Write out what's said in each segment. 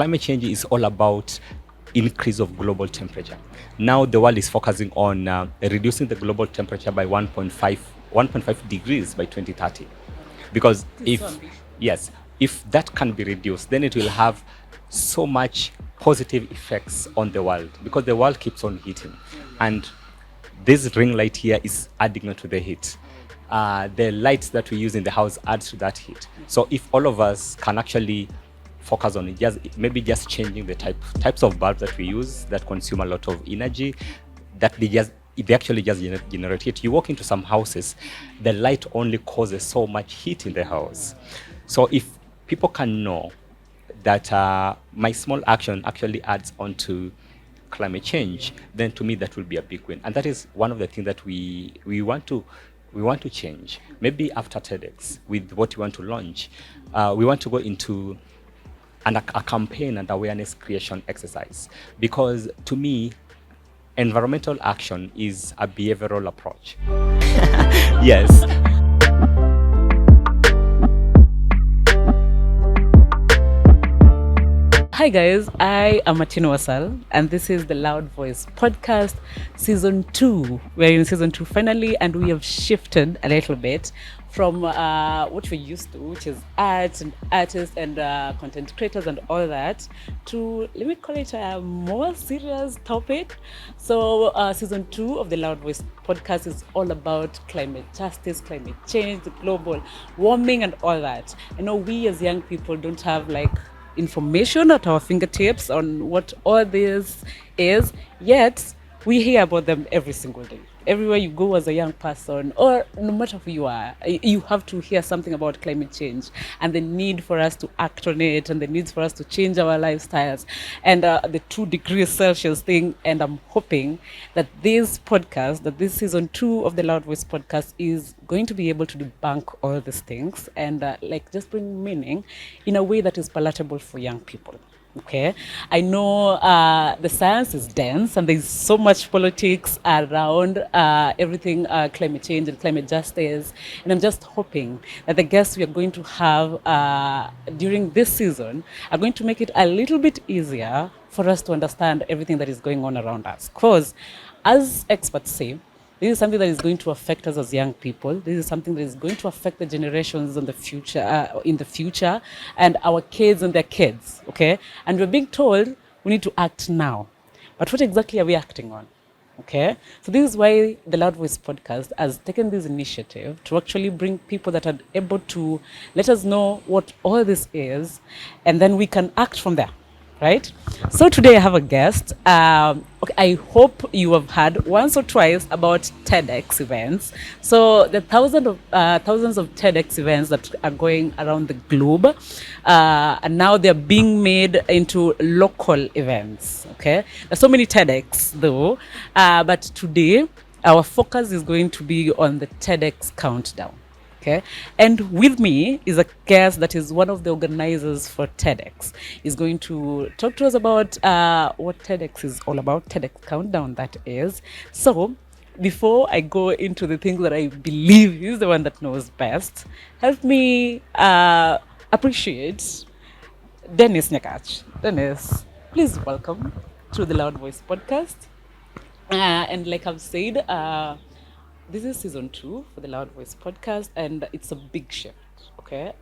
climate change is all about increase of global temperature. Now the world is focusing on reducing the global temperature by 1.5 degrees by 2030. Because yes, if that can be reduced, then it will have so much positive effects on the world, because the world keeps on heating, and this ring light here is adding on to the heat. The lights that we use in the house adds to that heat. So if all of us can actually focus on it, just changing the types of bulbs that we use that consume a lot of energy, that they actually just generate heat. You walk into some houses, the light only causes so much heat in the house. So if people can know that my small action actually adds on to climate change, then to me that will be a big win. And that is one of the things that we want to change. Maybe after TEDx, with what we want to launch, we want to go into a campaign and awareness creation exercise, because to me, environmental action is a behavioral approach. Yes. Hi guys, I am Martina Wasal and this is the Loud Voice Podcast Season 2. We're in Season 2 finally, and we have shifted a little bit from what we're used to, which is arts and artists and content creators and all that, to, let me call it, a more serious topic. So Season 2 of the Loud Voice Podcast is all about climate justice, climate change, the global warming and all that. I know we as young people don't have information at our fingertips on what all this is, yet we hear about them every single day. Everywhere you go as a young person, or no matter who you are, you have to hear something about climate change and the need for us to act on it, and the need for us to change our lifestyles, and the 2 degrees Celsius thing. And I'm hoping that this Season 2 of the Loud Voice Podcast is going to be able to debunk all these things and just bring meaning in a way that is palatable for young people. Okay, I know the science is dense and there's so much politics around everything climate change and climate justice, and I'm just hoping that the guests we are going to have during this season are going to make it a little bit easier for us to understand everything that is going on around us. Because as experts say, this is something that is going to affect us as young people. This is something that is going to affect the generations in the future, and our kids and their kids. Okay, and we're being told we need to act now, but what exactly are we acting on? Okay, so this is why the Loud Voice Podcast has taken this initiative to actually bring people that are able to let us know what all this is, and then we can act from there. Right? So today I have a guest. I hope you have heard once or twice about TEDx events. So the thousands of TEDx events that are going around the globe, and now they're being made into local events. Okay, there's so many TEDx though, but today our focus is going to be on the TEDx Countdown. Okay, and with me is a guest that is one of the organizers for TEDx. He's going to talk to us about what TEDx is all about, TEDx Countdown, that is. So before I go into the things that I believe he's the one that knows best, help me appreciate Dennis Nyakach. Dennis, please welcome to the Loud Voice Podcast. And like I've said, this is Season 2 for the Loud Voice Podcast, and it's a big shift. Okay,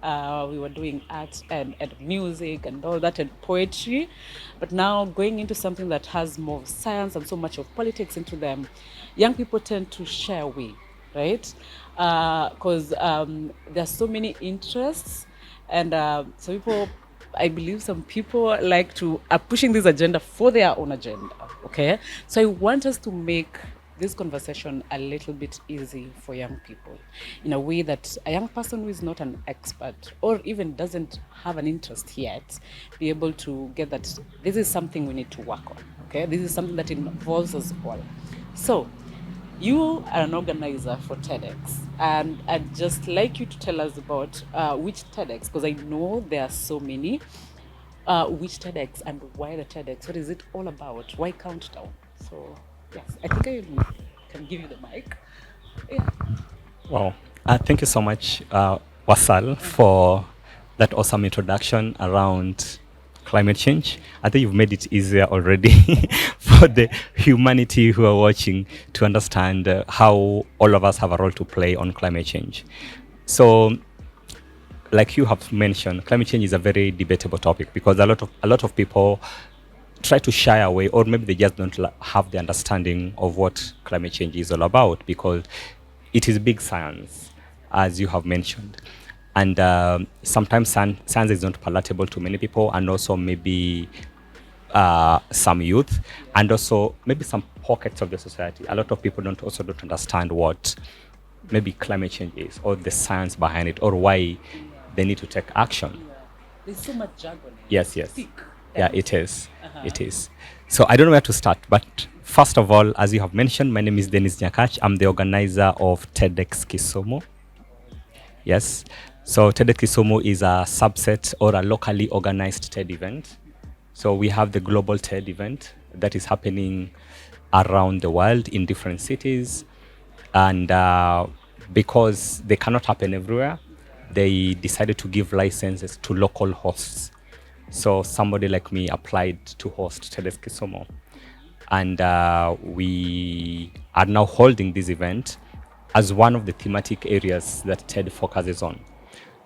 we were doing art and music and all that and poetry, but now going into something that has more science and so much of politics into them. Young people tend to shy away, right? Because there are so many interests, and I believe some people like to are pushing this agenda for their own agenda. Okay, so I want us to make this conversation a little bit easy for young people, in a way that a young person who is not an expert or even doesn't have an interest yet be able to get that this is something we need to work on. Okay, this is something that involves us all. So you are an organizer for TEDx, and I'd just like you to tell us about which TEDx, because I know there are so many. Which TEDx and why the TEDx? What is it all about? Why Countdown? So yes, I think I can give you the mic. Yeah. Wow. Thank you so much, Wasal, for that awesome introduction around climate change. I think you've made it easier already for the humanity who are watching to understand how all of us have a role to play on climate change. So, like you have mentioned, climate change is a very debatable topic because a lot of people try to shy away, or maybe they just don't have the understanding of what climate change is all about, because it is big science, as you have mentioned, and sometimes science is not palatable to many people, and also maybe some youth, and also maybe some pockets of the society. A lot of people don't understand what maybe climate change is, or the science behind it, or why they need to take action. There's so much jargon. Yes, yeah, it is. It is. So I don't know where to start, but first of all, as you have mentioned, my name is Dennis Nyakach. I'm the organizer of TEDx Kisumu. Yes. So TEDx Kisumu is a subset or a locally organized TED event. So we have the global TED event that is happening around the world in different cities. And because they cannot happen everywhere, they decided to give licenses to local hosts. So somebody like me applied to host TEDx Kisumu. And we are now holding this event as one of the thematic areas that TED focuses on.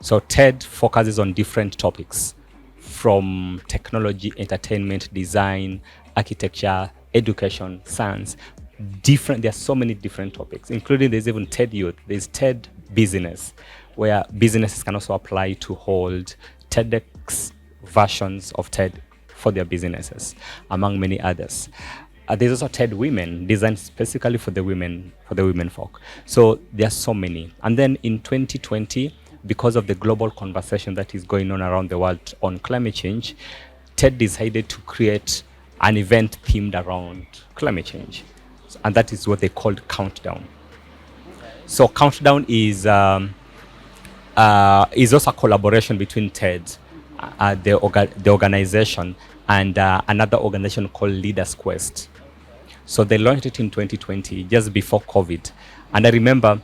So TED focuses on different topics, from technology, entertainment, design, architecture, education, science. There are so many different topics, including there's even TED Youth, there's TED Business, where businesses can also apply to hold TEDx versions of TED for their businesses, among many others. There's also TED Women, designed specifically for the women folk. So there are so many. And then in 2020, because of the global conversation that is going on around the world on climate change, TED decided to create an event themed around climate change. And that is what they called Countdown. So Countdown is also a collaboration between TED, the organization, and another organization called Leaders Quest. So they launched it in 2020, just before COVID. And I remember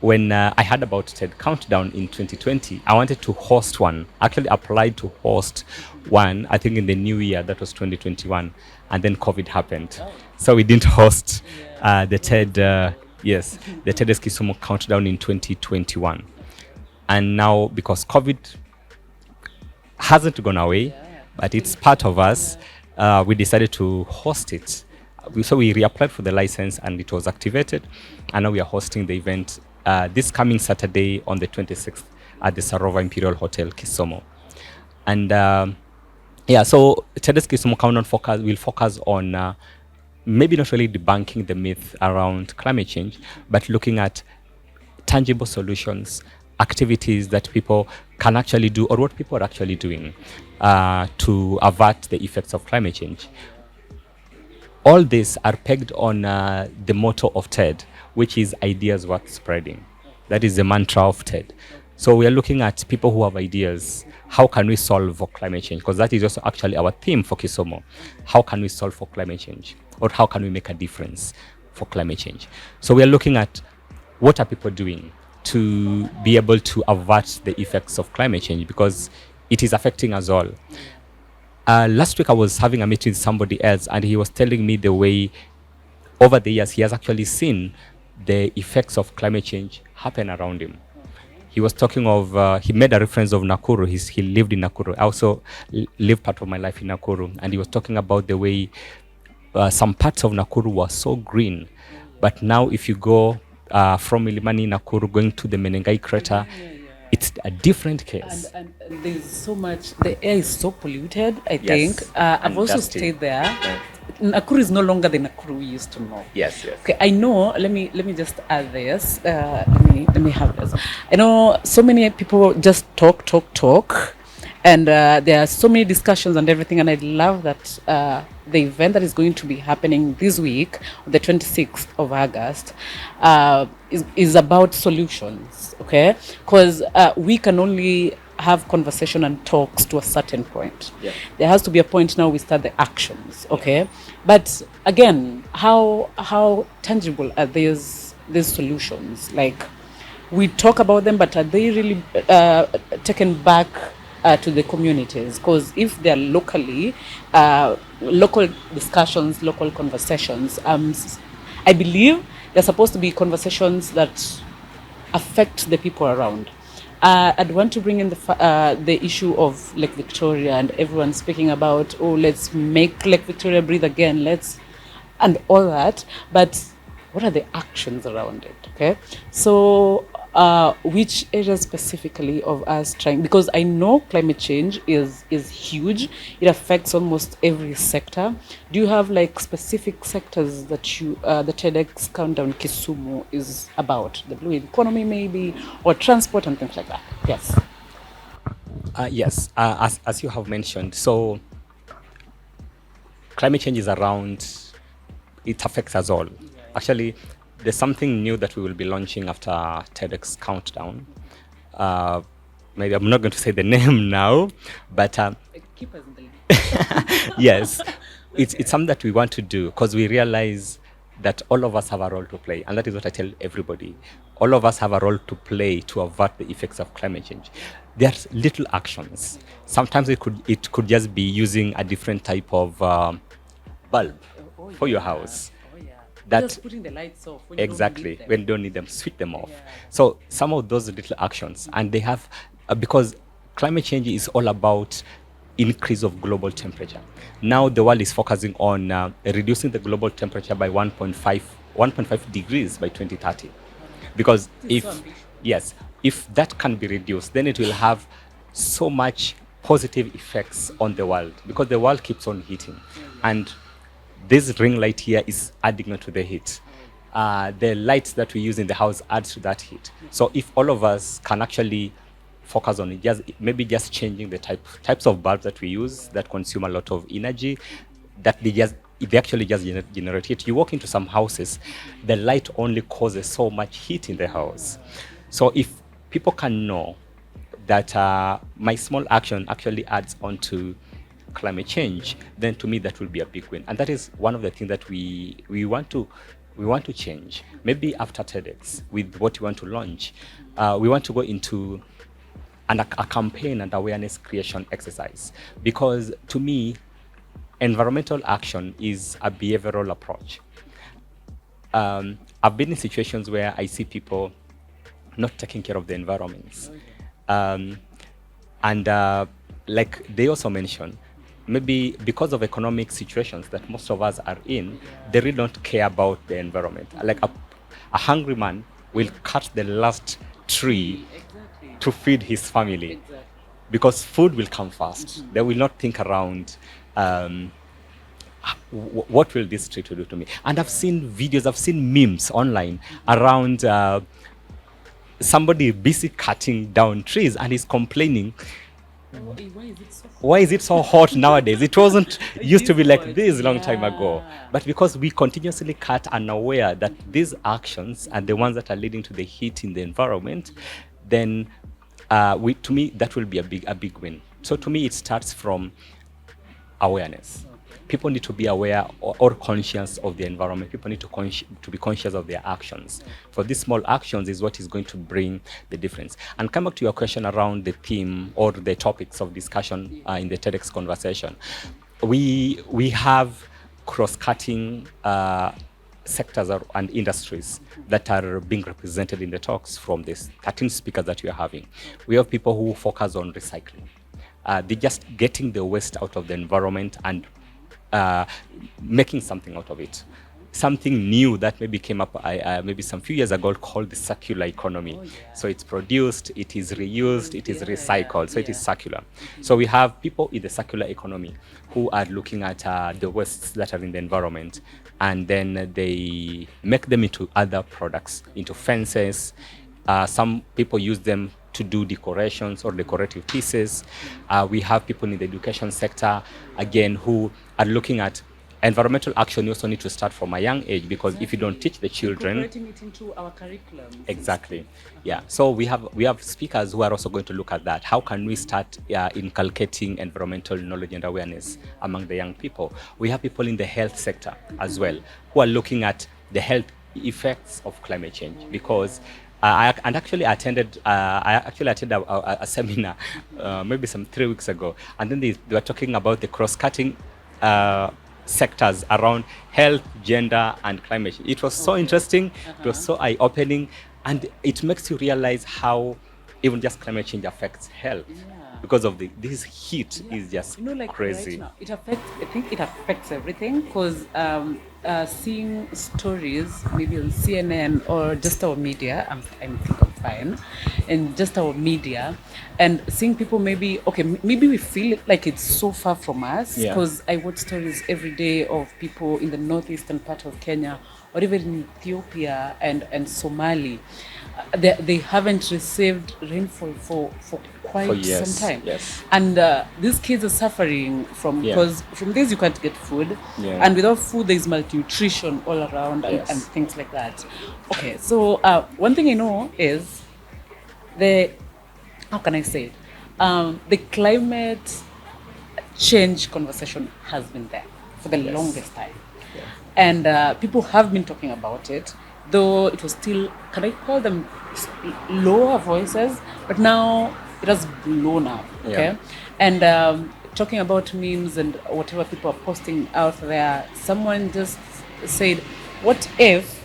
when I heard about TED Countdown in 2020, I wanted to host one. Actually applied to host one, I think in the new year, that was 2021. And then COVID happened. So we didn't host the TEDx Kisumu Countdown in 2021. And now, because COVID hasn't gone away, but it's part of us, we decided to host it. So we reapplied for the license and it was activated. And now we are hosting the event this coming Saturday on the 26th at the Sarova Imperial Hotel, Kisumu. And so TEDx Kisumu Countdown will focus on maybe not really debunking the myth around climate change, but looking at tangible solutions, activities that people can actually do, or what people are actually doing to avert the effects of climate change. All these are pegged on the motto of TED, which is ideas worth spreading. That is the mantra of TED. So we are looking at people who have ideas. How can we solve for climate change? Because that is also actually our theme for Kisumu. How can we solve for climate change? Or how can we make a difference for climate change? So we are looking at what are people doing to be able to avert the effects of climate change, because it is affecting us all. Last week I was having a meeting with somebody else, and he was telling me the way over the years he has actually seen the effects of climate change happen around him. He was talking of, he made a reference of Nakuru. He lived in Nakuru. I also lived part of my life in Nakuru, and he was talking about the way some parts of Nakuru were so green, but now if you go from Milimani, Nakuru, going to the Menengai crater, it's a different case. And there's so much, the air is so polluted, I think. I've also dusty. stayed there. Nakuru is no longer the Nakuru we used to know. Yes. Okay, I know, let me just add this. Let me have this. I know so many people just talk. And there are so many discussions and everything. And I love that the event that is going to be happening this week, the 26th of August, is about solutions, okay? Because we can only have conversation and talks to a certain point. Yeah. There has to be a point now we start the actions, okay? But again, how tangible are these solutions? Like, we talk about them, but are they really taken back to the communities, because if they're locally, local discussions, local conversations, I believe they're supposed to be conversations that affect the people around. I'd want to bring in the issue of Lake Victoria, and everyone speaking about, oh, let's make Lake Victoria breathe again, and all that. But what are the actions around it? Okay, so which areas specifically of us trying? Because I know climate change is huge. It affects almost every sector. Do you have like specific sectors that the TEDx Countdown Kisumu is about? The blue economy, maybe, or transport and things like that. Yes. Yes, as you have mentioned, so climate change is around, it affects us all. Actually, there's something new that we will be launching after TEDx Countdown. Uh, Maybe I'm not going to say the name now, but Keep us in the lead. yes, it's something that we want to do because we realize that all of us have a role to play, and that is what I tell everybody. All of us have a role to play to avert the effects of climate change. There's little actions. Sometimes it could just be using a different type of bulb for your house. Oh yeah. That Just putting the lights off when you don't exactly need them. when you don't need them, switch them off. Yeah. So some of those little actions, and they have because climate change is all about increase of global temperature. Now the world is focusing on reducing the global temperature by 1.5 degrees by 2030, because This is if so ambitious. yes, if that can be reduced, then it will have so much positive effects on the world, because the world keeps on heating, and this ring light here is adding on to the heat. The lights that we use in the house add to that heat. So if all of us can actually focus on it, just changing the types of bulbs that we use that consume a lot of energy, that they actually just generate heat. You walk into some houses, the light only causes so much heat in the house. So if people can know that my small action actually adds on to climate change, then to me that will be a big win. And that is one of the things that we want to change. Maybe after TEDx, with what we want to launch, we want to go into a campaign and awareness creation exercise, because to me, environmental action is a behavioral approach. I've been in situations where I see people not taking care of the environments. And like they also mentioned, maybe because of economic situations that most of us are in, they really don't care about the environment. Like a hungry man will cut the last tree Exactly. to feed his family, Exactly. because food will come first. They will not think around what will this tree to do to me. And I've seen videos, I've seen memes online around somebody busy cutting down trees, and he's complaining, Why is it so why is it so hot nowadays? It wasn't used to be like hot? this a long time ago. Yeah. But because we continuously cut, unaware that these actions are the ones that are leading to the heat in the environment, then to me that will be a big win. So to me, it starts from awareness. People need to be aware or conscious of the environment. People need to be conscious of their actions. For these small actions is what is going to bring the difference. And come back to your question around the theme or the topics of discussion in the TEDx conversation. We have cross-cutting sectors and industries that are being represented in the talks from these 13 speakers that we are having. We have people who focus on recycling. They're just getting the waste out of the environment and making something out of it. Something new that maybe came up maybe some few years ago, called the circular economy. So it's produced, it is reused, it is recycled, so it is circular. So we have people in the circular economy who are looking at the wastes that are in the environment, and then they make them into other products, into fences. Some people use them to do decorations or decorative pieces. We have people in the education sector, again, who are looking at environmental action. You also need to start from a young age, because if you don't teach the children, incorporating it into our curriculum. exactly, yeah. So we have speakers who are also going to look at that. How can we start inculcating environmental knowledge and awareness among the young people? We have people in the health sector as well, who are looking at the health effects of climate change, because And actually attended. I actually attended a seminar, maybe some 3 weeks ago, and then they were talking about the cross-cutting uh, sectors around health, gender, and climate change. It was so Okay. interesting. It was Uh-huh. so eye-opening, and it makes you realize how even just climate change affects health Yeah. because of this heat Yeah. is just Like right crazy. now, it affects. I think it affects everything because seeing stories maybe on CNN or just our media, I think I'm fine, and just our media, and seeing people maybe okay, maybe we feel it like it's so far from us Yeah. because I watch stories every day of people in the northeastern part of Kenya or even in Ethiopia and Somali. They haven't received rainfall for For quite some years, time, yes. and these kids are suffering from Yeah. because from this you can't get food, Yeah. and without food there is malnutrition all around and Yes. things like that. Okay, so one thing I know is the how can I say it? The climate change conversation has been there for the Yes. longest time. Yeah. And people have been talking about it, though it was still, can I call them lower voices? But now it has blown up, Yeah. okay? And talking about memes and whatever people are posting out there, someone just said, what if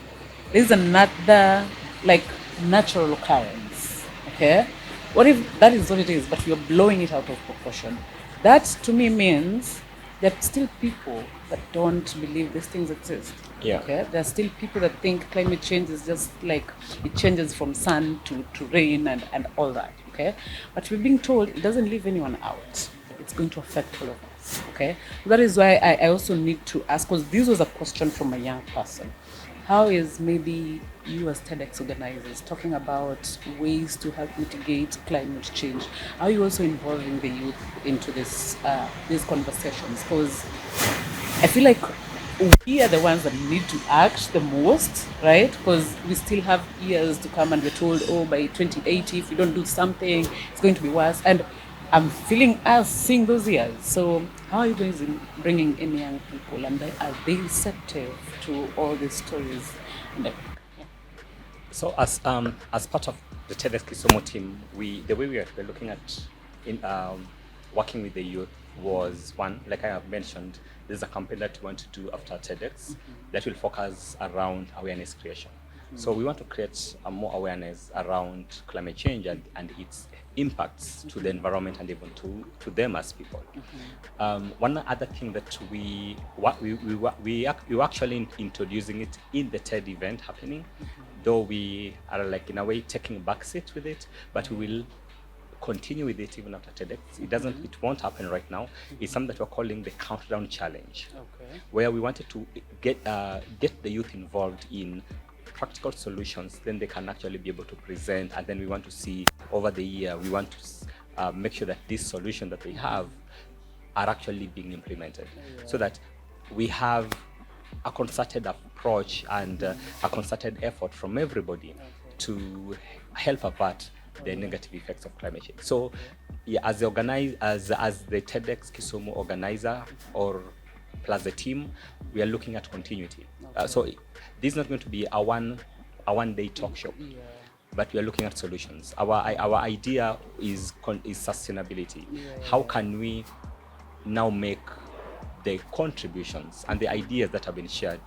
there's another, like, natural occurrence, okay? What if that is what it is, but we are blowing it out of proportion? That to me means there are still people that don't believe these things exist. Yeah. Okay, there are still people that think climate change is just like it changes from sun to rain and all that. Okay, but we're being told it doesn't leave anyone out. It's going to affect all of us. Okay, that is why I also need to ask, because this was a question from a young person. How is maybe you as TEDx organizers talking about ways to help mitigate climate change? How are you also involving the youth into these conversations? Because I feel like we are the ones that need to act the most, right? Because we still have years to come and we're told, oh, by 2080, if we don't do something, it's going to be worse. And I'm feeling us seeing those years. So how are you guys bringing in young people, and are they receptive to all these stories? And So as part of the TEDx Kisumu team, the way we're looking at in working with the youth was one, like I have mentioned, there's a campaign that we want to do after TEDx that will focus around awareness creation. So we want to create more awareness around climate change and its impacts to the environment and even to them as people. One other thing that we were actually introducing it in the TED event happening, though we are like in a way taking a back seat with it, but we will continue with it even after TEDx. It won't happen right now. It's something that we're calling the Countdown Challenge, okay. where we wanted to get the youth involved in practical solutions. Then they can actually be able to present, and then we want to see over the year. We want to make sure that this solution that they have are actually being implemented, so that we have a concerted approach and a concerted effort from everybody to help avert the negative effects of climate change. So, yeah, as the TEDx Kisumu organizer or plus the team, we are looking at continuity. So this is not going to be a one day talk show, but we are looking at solutions. Our idea is sustainability. How can we now make the contributions and the ideas that have been shared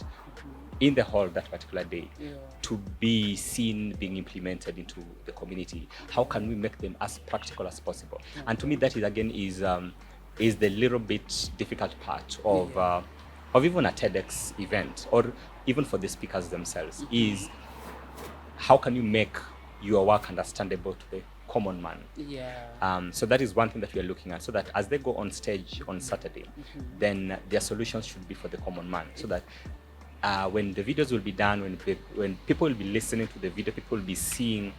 in the hall that particular day to be seen being implemented into the community? How can we make them as practical as possible? And to me, that is again is the little bit difficult part of even a TEDx event, or even for the speakers themselves, is how can you make your work understandable to the common man? So that is one thing that we are looking at, so that as they go on stage on Saturday, then their solutions should be for the common man, so that when the videos will be done, when people will be listening to the video, people will be seeing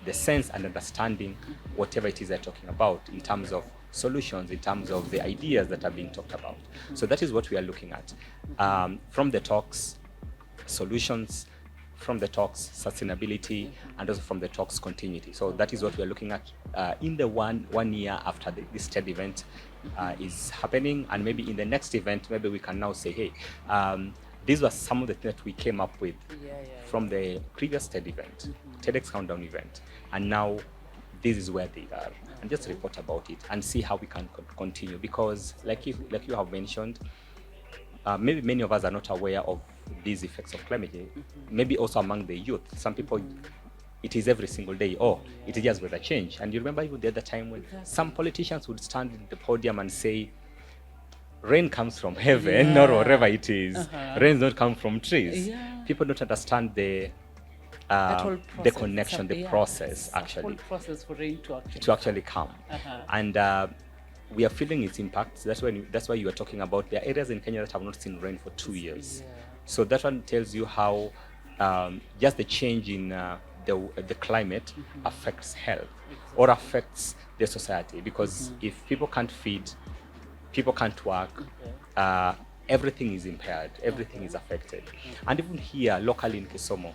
the sense and understanding whatever it is they're talking about in terms of solutions, in terms of the ideas that are being talked about. So that is what we are looking at. From the talks, solutions; from the talks, sustainability; and also from the talks, continuity. So that is what we are looking at in the one year after this TED event is happening. And maybe in the next event, maybe we can now say, hey, these were some of the things that we came up with Yeah. from the previous TED event, TEDx Countdown event, and now this is where they are, and just report about it and see how we can continue. Because, like you have mentioned, maybe many of us are not aware of these effects of climate change. Maybe also among the youth, some people. It is every single day. Oh, it is just weather change. And you remember even the other time when some politicians would stand in the podium and say, rain comes from heaven or wherever it is. Rain does not come from trees. Yeah. People don't understand the the connection, the process actually, whole process for rain to actually come. And we are feeling its impacts. That's why you are talking about there are areas in Kenya that have not seen rain for 2 years. So that one tells you how just the change in the climate affects health or affects the society. Because if people can't feed, people can't work, everything is impaired, everything is affected. And even here locally in Kisumu,